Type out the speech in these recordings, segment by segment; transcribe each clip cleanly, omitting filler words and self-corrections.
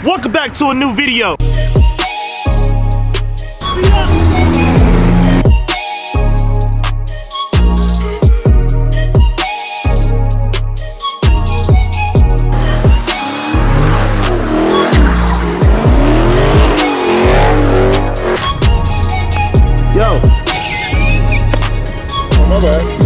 Welcome back to a new video. Yo. Oh, my bad.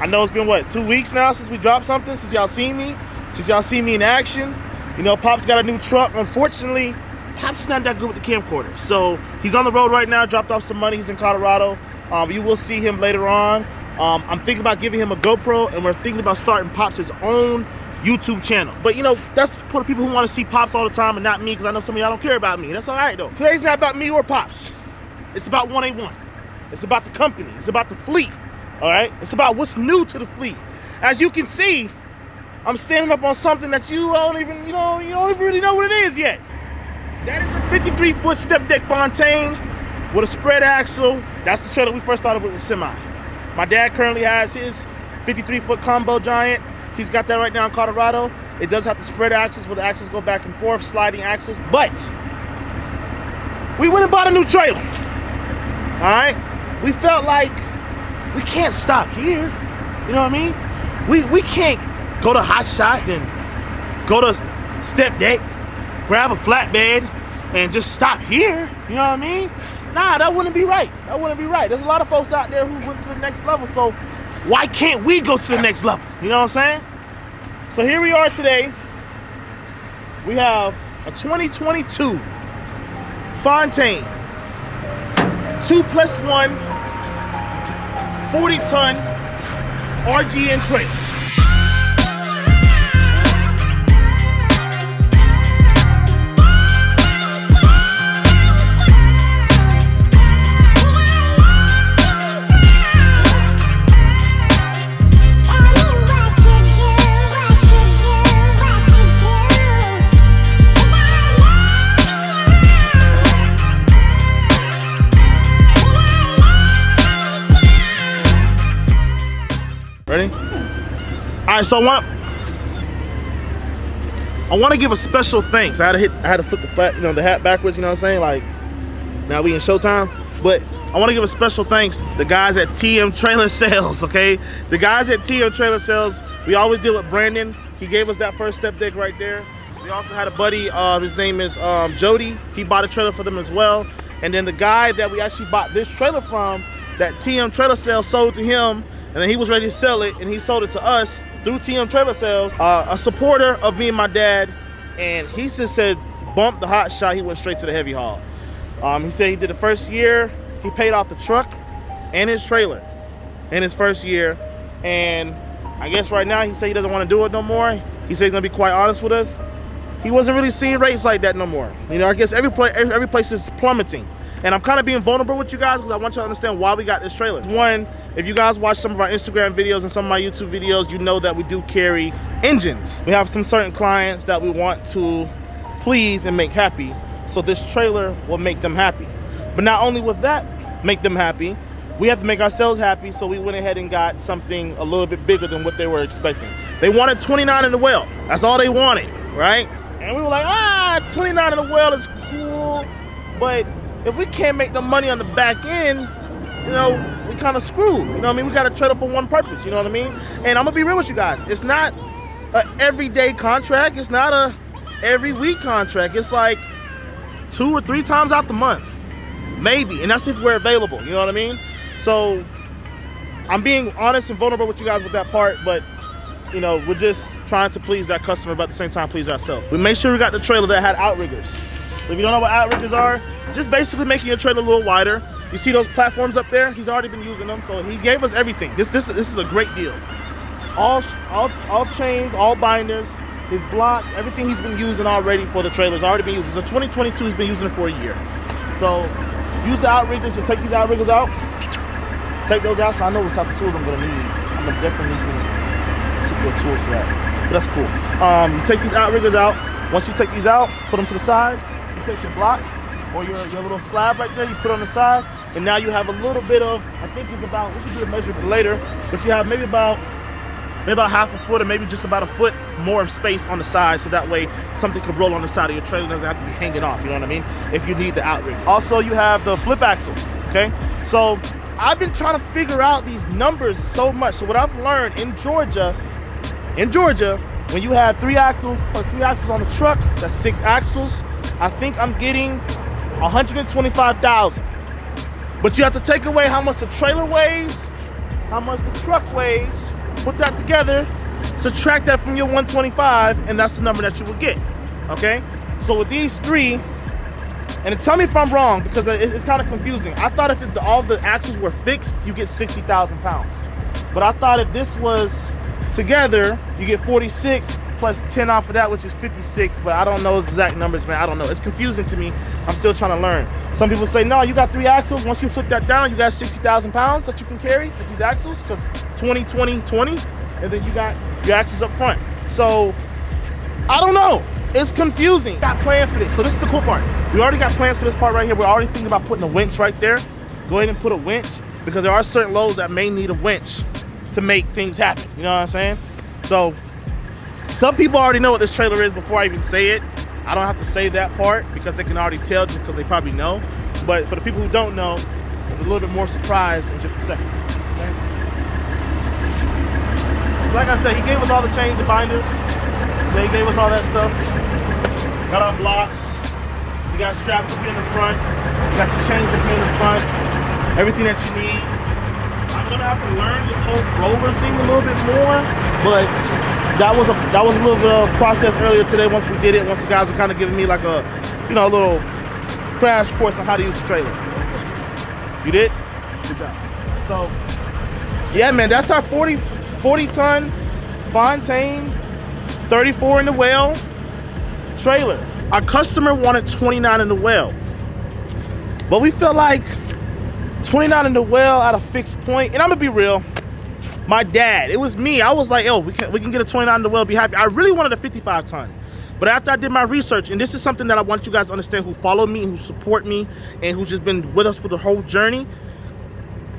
I know it's been what, 2 weeks now since we dropped something, since y'all seen me in action. You know, Pop's got a new truck. Unfortunately, Pop's not that good with the camcorder. So he's on the road right now, dropped off some money, he's in Colorado. You will see him later on. I'm thinking about giving him a GoPro, and we're thinking about starting Pop's his own YouTube channel. But you know, that's for the people who want to see Pops all the time and not me, because I know some of y'all don't care about me. That's all right though. Today's not about me or Pops. It's about 1A1. It's about the company. It's about the fleet. All right? It's about what's new to the fleet. As you can see, I'm standing up on something that you don't even really know what it is yet. That is a 53-foot step deck Fontaine with a spread axle. That's the trailer we first started with semi. My dad currently has his 53-foot combo giant. He's got that right now in Colorado. It does have the spread axles where the axles go back and forth, sliding axles. But we went and bought a new trailer. All right? We felt like we can't stop here. You know what I mean? We can't go to Hot Shot and go to Step Deck, grab a flatbed, and just stop here. You know what I mean? Nah, that wouldn't be right. That wouldn't be right. There's a lot of folks out there who went to the next level, so why can't we go to the next level? You know what I'm saying? So here we are today. We have a 2022 Fontaine 2+1 40-ton RGN trailer. Ready? All right, so I want to give a special thanks. I had to flip the hat backwards, you know what I'm saying? Like, now we in showtime. But I want to give a special thanks to the guys at TM Trailer Sales, okay? The guys at TM Trailer Sales, we always deal with Brandon. He gave us that first step deck right there. We also had a buddy, his name is Jody. He bought a trailer for them as well. And then the guy that we actually bought this trailer from, that TM Trailer Sales sold to him, and then he was ready to sell it, and he sold it to us through TM Trailer Sales, a supporter of me and my dad, and he just said, bump the Hot Shot, he went straight to the heavy haul. He said he did the first year, he paid off the truck and his trailer in his first year, and I guess right now he said he doesn't want to do it no more. He said he's gonna be quite honest with us. He wasn't really seeing rates like that no more. You know, I guess every place is plummeting. And I'm kind of being vulnerable with you guys because I want you to understand why we got this trailer. One, if you guys watch some of our Instagram videos and some of my YouTube videos, you know that we do carry engines. We have some certain clients that we want to please and make happy. So this trailer will make them happy. But not only with that, make them happy, we have to make ourselves happy. So we went ahead and got something a little bit bigger than what they were expecting. They wanted 29 in the well. That's all they wanted, right? And we were like, 29 in the well is cool, but if we can't make the money on the back end, you know, we kind of screwed. You know what I mean? We got to trailer for one purpose, you know what I mean? And I'm going to be real with you guys. It's not an everyday contract. It's not a every week contract. It's like 2 or 3 times out the month, maybe. And that's if we're available, you know what I mean? So I'm being honest and vulnerable with you guys with that part, but you know, we're just trying to please that customer, but at the same time please ourselves. We made sure we got the trailer that had outriggers. If you don't know what outriggers are, just basically making your trailer a little wider. You see those platforms up there? He's already been using them, so he gave us everything. This is a great deal. All chains, all binders, his blocks, everything he's been using already for the trailer's already been used. It's a 2022, he's been using it for a year. So use the outriggers, you take these outriggers out, take those out, so I know what type of tools I'm gonna need. I'm gonna definitely need some good tools for that. But that's cool. You take these outriggers out. Once you take these out, put them to the side. You take your block, or your little slab right there, you put on the side, and now you have a little bit of, I think it's about, we can do the measurement later, but you have maybe about half a foot or maybe just about a foot more of space on the side, so that way something could roll on the side of your trailer, doesn't have to be hanging off, you know what I mean, if you need the outrigger. Also, you have the flip axle, okay? So I've been trying to figure out these numbers so much. So what I've learned in Georgia, when you have 3 axles plus 3 axles on the truck, that's 6 axles. I think I'm getting 125,000. But you have to take away how much the trailer weighs, how much the truck weighs, put that together, subtract that from your 125, and that's the number that you will get, okay? So with these 3, and tell me if I'm wrong, because it's kind of confusing. I thought if all the axles were fixed, you get 60,000 pounds. But I thought if this was together, you get 46 plus 10 off of that, which is 56, but I don't know exact numbers, man. I don't know. It's confusing to me. I'm still trying to learn. Some people say, no, you got 3 axles. Once you flip that down, you got 60,000 pounds that you can carry with these axles, because 20, 20, 20, and then you got your axles up front. So I don't know. It's confusing. Got plans for this. So this is the cool part. We already got plans for this part right here. We're already thinking about putting a winch right there. Go ahead and put a winch, because there are certain loads that may need a winch to make things happen. You know what I'm saying? So some people already know what this trailer is before I even say it. I don't have to say that part because they can already tell, just because they probably know. But for the people who don't know, there's a little bit more surprise in just a second. Okay? Like I said, he gave us all the chains and binders. They gave us all that stuff. Got our blocks. You got straps up here in the front. You got your chains up here in the front. Everything that you need. I'm gonna have to learn this whole roller thing a little bit more, but that was a little bit of a process earlier today. Once we did it, once the guys were kind of giving me like a, you know, a little crash course on how to use the trailer. You did? Good job. So, yeah, man, that's our 40 ton Fontaine 34 in the well trailer. Our customer wanted 29 in the well, but we felt like 29 in the well at a fixed point. And I'm gonna be real, my dad, it was me, I was like, yo, we can get a 29 in the well, be happy. I really wanted a 55 ton. But after I did my research, and this is something that I want you guys to understand who follow me, who support me, and who's just been with us for the whole journey,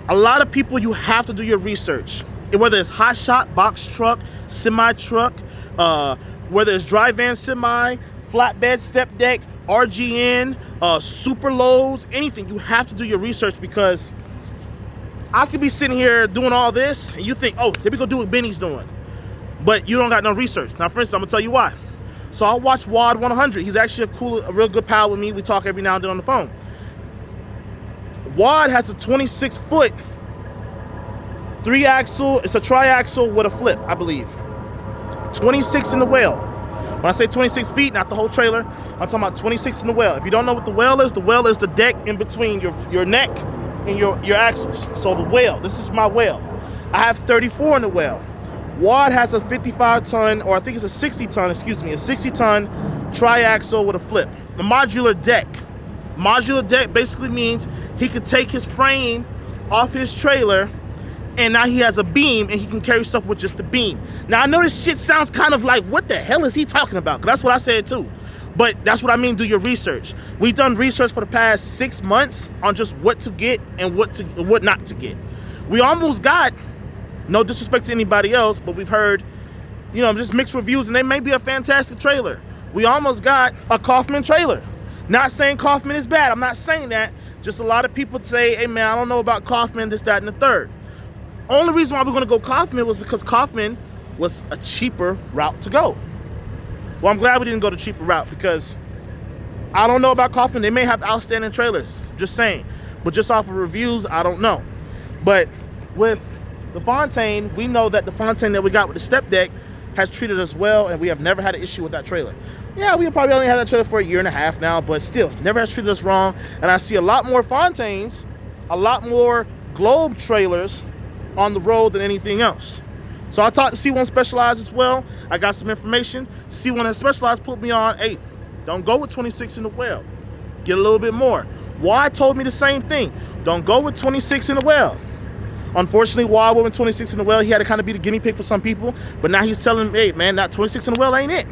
a lot of people, you have to do your research. Whether it's hot shot, box truck, semi truck, whether it's dry van semi, flatbed, step deck, RGN, super loads, anything, you have to do your research, because I could be sitting here doing all this and you think, oh, here we go do what Benny's doing, but you don't got no research. Now, for instance, I'm gonna tell you why. So I'll watch WAD 100. He's actually a real good pal with me. We talk every now and then on the phone. WAD has a 26-foot 3-axle, it's a tri-axle with a flip, I believe. 26 in the well. When I say 26 feet, not the whole trailer, I'm talking about 26 in the well. If you don't know what the well is the deck in between your neck and your axles. So the well, this is my well. I have 34 in the well. WAD has a 55 ton, or I think it's a 60 ton, excuse me, a 60 ton tri-axle with a flip. The modular deck. Modular deck basically means he could take his frame off his trailer, and now he has a beam and he can carry stuff with just the beam. Now I know this shit sounds kind of like, what the hell is he talking about? 'Cause that's what I said too. But that's what I mean, do your research. We've done research for the past 6 months on just what to get and what not to get. We almost got, no disrespect to anybody else, but we've heard, you know, just mixed reviews, and they may be a fantastic trailer. We almost got a Kaufman trailer. Not saying Kaufman is bad, I'm not saying that. Just a lot of people say, hey man, I don't know about Kaufman, this, that, and the third. Only reason why we're gonna go Kaufman was because Kaufman was a cheaper route to go. Well, I'm glad we didn't go the cheaper route, because I don't know about Kaufman. They may have outstanding trailers, just saying. But just off of reviews, I don't know. But with the Fontaine, we know that the Fontaine that we got with the step deck has treated us well, and we have never had an issue with that trailer. Yeah, we probably only had that trailer for a year and a half now, but still, never has treated us wrong. And I see a lot more Fontaines, a lot more Globe trailers on the road than anything else. So I talked to C1 Specialized as well. I got some information. C1 Specialized put me on, hey, don't go with 26 in the well. Get a little bit more. WAD told me the same thing. Don't go with 26 in the well. Unfortunately, WAD went with 26 in the well. He had to kind of be the guinea pig for some people, but now he's telling me, hey man, that 26 in the well ain't it.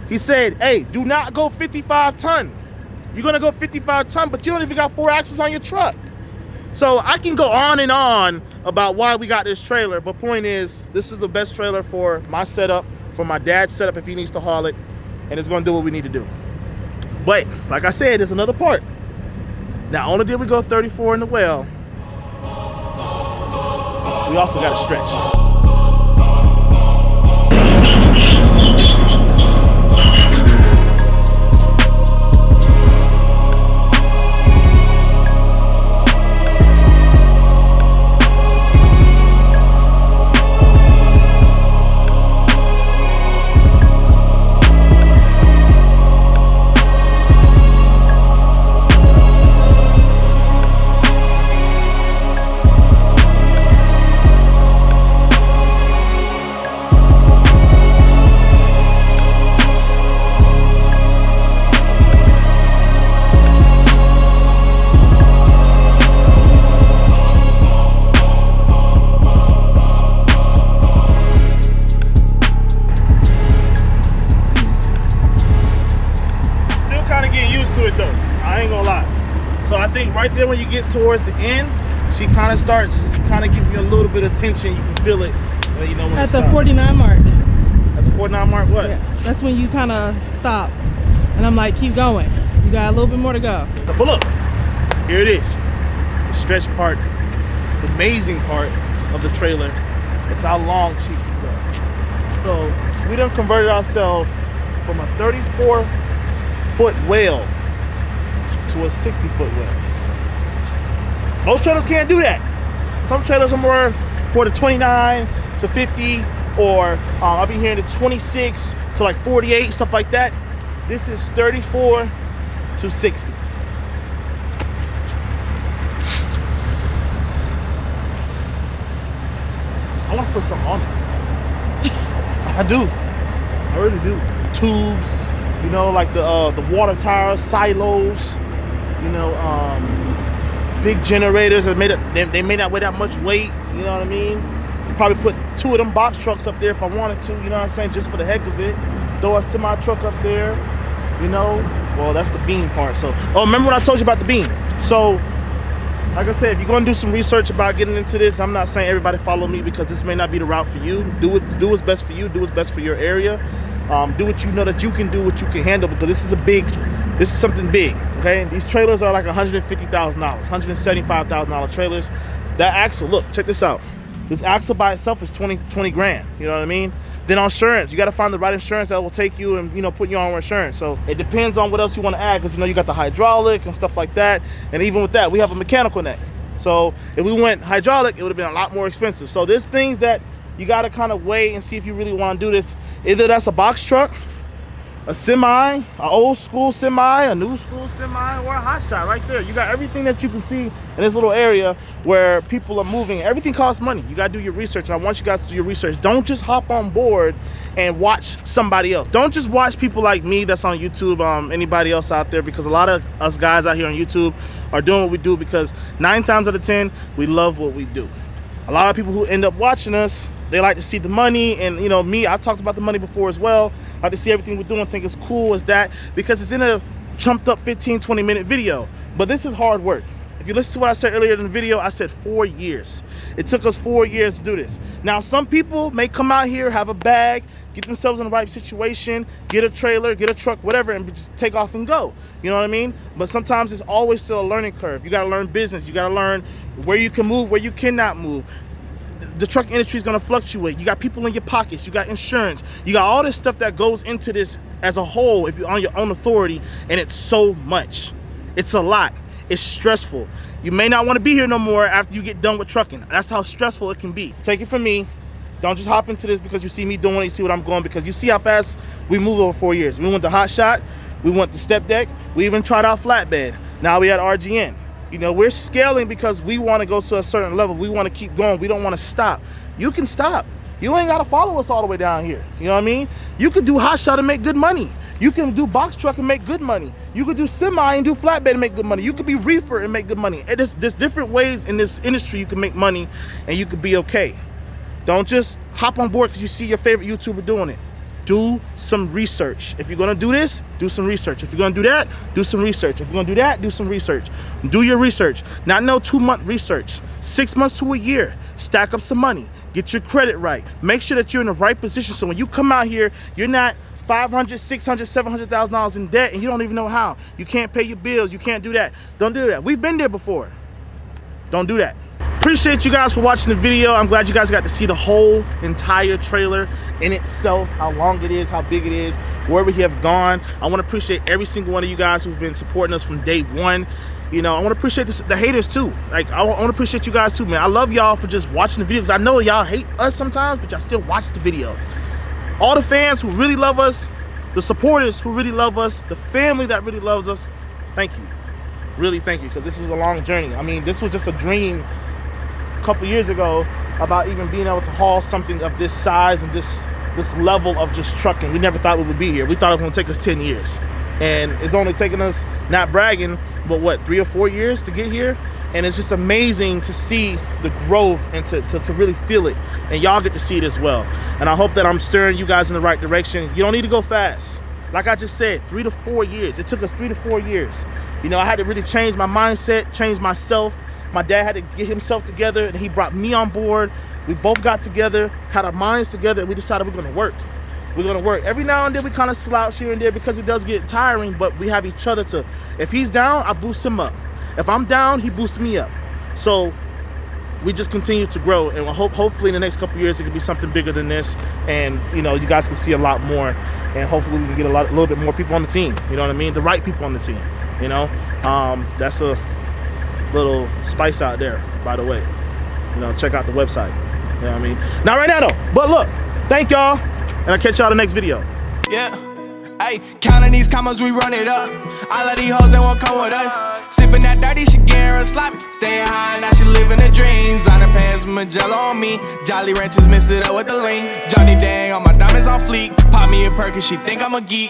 He said, hey, do not go 55 ton. You're gonna go 55 ton, but you don't even got 4 axles on your truck. So I can go on and on about why we got this trailer, but point is, this is the best trailer for my setup, for my dad's setup if he needs to haul it, and it's gonna do what we need to do. But like I said, there's another part. Not only did we go 34 in the well, we also got it stretched. Right there when you get towards the end, she kind of starts giving you a little bit of tension. You can feel it, you know, when at the 49 mark. At the 49 mark, what? Yeah, that's when you kind of stop, and I'm like, keep going. You got a little bit more to go. But look, here it is, the stretch part, the amazing part of the trailer. It's how long she can go. So we done converted ourselves from a 34-foot whale to a 60-foot whale. Most trailers can't do that. Some trailers are more for the 29 to 50, or I'll be hearing the 26 to like 48, stuff like that. This is 34 to 60. I want to put something on it. I do. I really do. Tubes, you know, like the water towers, silos, you know, big generators that they may not weigh that much weight, you know what I mean? Probably put 2 of them box trucks up there if I wanted to, you know what I'm saying, just for the heck of it. Throw a semi truck up there, you know. Well, that's the beam part. So, oh, remember when I told you about the beam? So, like I said, if you're gonna do some research about getting into this, I'm not saying everybody follow me, because this may not be the route for you. Do what's best for you, do what's best for your area. Do what you know that you can do, what you can handle, because this is something big, okay? These trailers are like $150,000, $175,000 trailers. That axle, look, check this out. This axle by itself is 20 grand, you know what I mean? Then on insurance, you gotta find the right insurance that will take you and, you know, put you on insurance. So it depends on what else you wanna add, because, you know, you got the hydraulic and stuff like that. And even with that, we have a mechanical neck. So if we went hydraulic, it would've been a lot more expensive. So there's things that you gotta kind of weigh and see if you really wanna do this. Either that's a box truck, a semi, an old school semi, a new school semi, or a hot shot right there. You got everything that you can see in this little area where people are moving. Everything costs money. You gotta do your research, and I want you guys to do your research. Don't just hop on board and watch somebody else. Don't just watch people like me that's on YouTube, anybody else out there, because a lot of us guys out here on YouTube are doing what we do because 9 times out of 10, we love what we do. A lot of people who end up watching us, they like to see the money, and you know me, I talked about the money before as well. I like to see everything we're doing, think it's cool as that, because it's in a chumped up 15-20 minute video. But this is hard work. If you listen to what I said earlier in the video, I said 4 years. It took us 4 years to do this. Now, some people may come out here, have a bag, get themselves in the right situation, get a trailer, get a truck, whatever, and just take off and go. You know what I mean? But sometimes it's always still a learning curve. You gotta learn business. You gotta learn where you can move, where you cannot move. The truck industry is going to fluctuate. You got people in your pockets, you got insurance, you got all this stuff that goes into this as a whole if you're on your own authority, and it's so much. It's a lot. It's stressful. You may not want to be here no more after you get done with trucking. That's how stressful it can be. Take it from me. Don't just hop into this because you see me doing it, you see what I'm going, because you see how fast we move over 4 years. We went to hot shot, we went to step deck, we even tried out flatbed. Now we at RGN. You know, we're scaling because we want to go to a certain level. We want to keep going. We don't want to stop. You can stop. You ain't got to follow us all the way down here. You know what I mean? You could do hot shot and make good money. You can do box truck and make good money. You could do semi and do flatbed and make good money. You could be reefer and make good money. There's different ways in this industry you can make money and you could be okay. Don't just hop on board because you see your favorite YouTuber doing it. do some research. If you're gonna do this, do some research. If you're gonna do that, do some research. If you're gonna do that, do some research. Do your research. Not no 2-month research. 6 months to a year. Stack up some money. Get your credit right. Make sure that you're in the right position so when you come out here, you're not $500, $600, $700,000 in debt and you don't even know how. You can't pay your bills. You can't do that. Don't do that. We've been there before. Don't do that. Appreciate you guys for watching the video. I'm glad you guys got to see the whole entire trailer in itself, how long it is, how big it is, where we have gone. I want to appreciate every single one of you guys who's been supporting us from day one. You know, I want to appreciate the haters too. Like, I want to appreciate you guys too, man. I love y'all for just watching the videos. I know y'all hate us sometimes, but y'all still watch the videos. All the fans who really love us, the supporters who really love us, the family that really loves us, thank you. Really thank you, because this was a long journey. I mean, this was just a dream a couple years ago about even being able to haul something of this size and this level of just trucking. We never thought we would be here. We thought it was going to take us 10 years. And it's only taken us, not bragging, but what, 3 or 4 years to get here? And it's just amazing to see the growth and to really feel it. And y'all get to see it as well. And I hope that I'm steering you guys in the right direction. You don't need to go fast. Like I just said, 3 to 4 years. It took us 3 to 4 years. You know, I had to really change my mindset, change myself. My dad had to get himself together and he brought me on board. We both got together, had our minds together, and we decided we're gonna work. We're gonna work. Every now and then we kind of slouch here and there because it does get tiring, but we have each other to, if he's down, I boost him up. If I'm down, he boosts me up. So we just continue to grow, and hopefully in the next couple years it could be something bigger than this, and you know, you guys can see a lot more, and hopefully we can get a little bit more people on the team. You know what I mean? The right people on the team. You know, that's a little spice out there, by the way. You know, check out the website. You know what I mean? Not right now though. But look, thank y'all, and I'll catch y'all in the next video. Yeah. Hey, counting these commas, we run it up. All of these hoes that won't come with us. Sipping that dirty, she getting real sloppy. Staying high, now she living the dreams. On the pants, Magello on me. Jolly Ranchers mixed it up with the lean. Johnny Dang, all my diamonds on fleek. Pop me a perk and she think I'm a geek.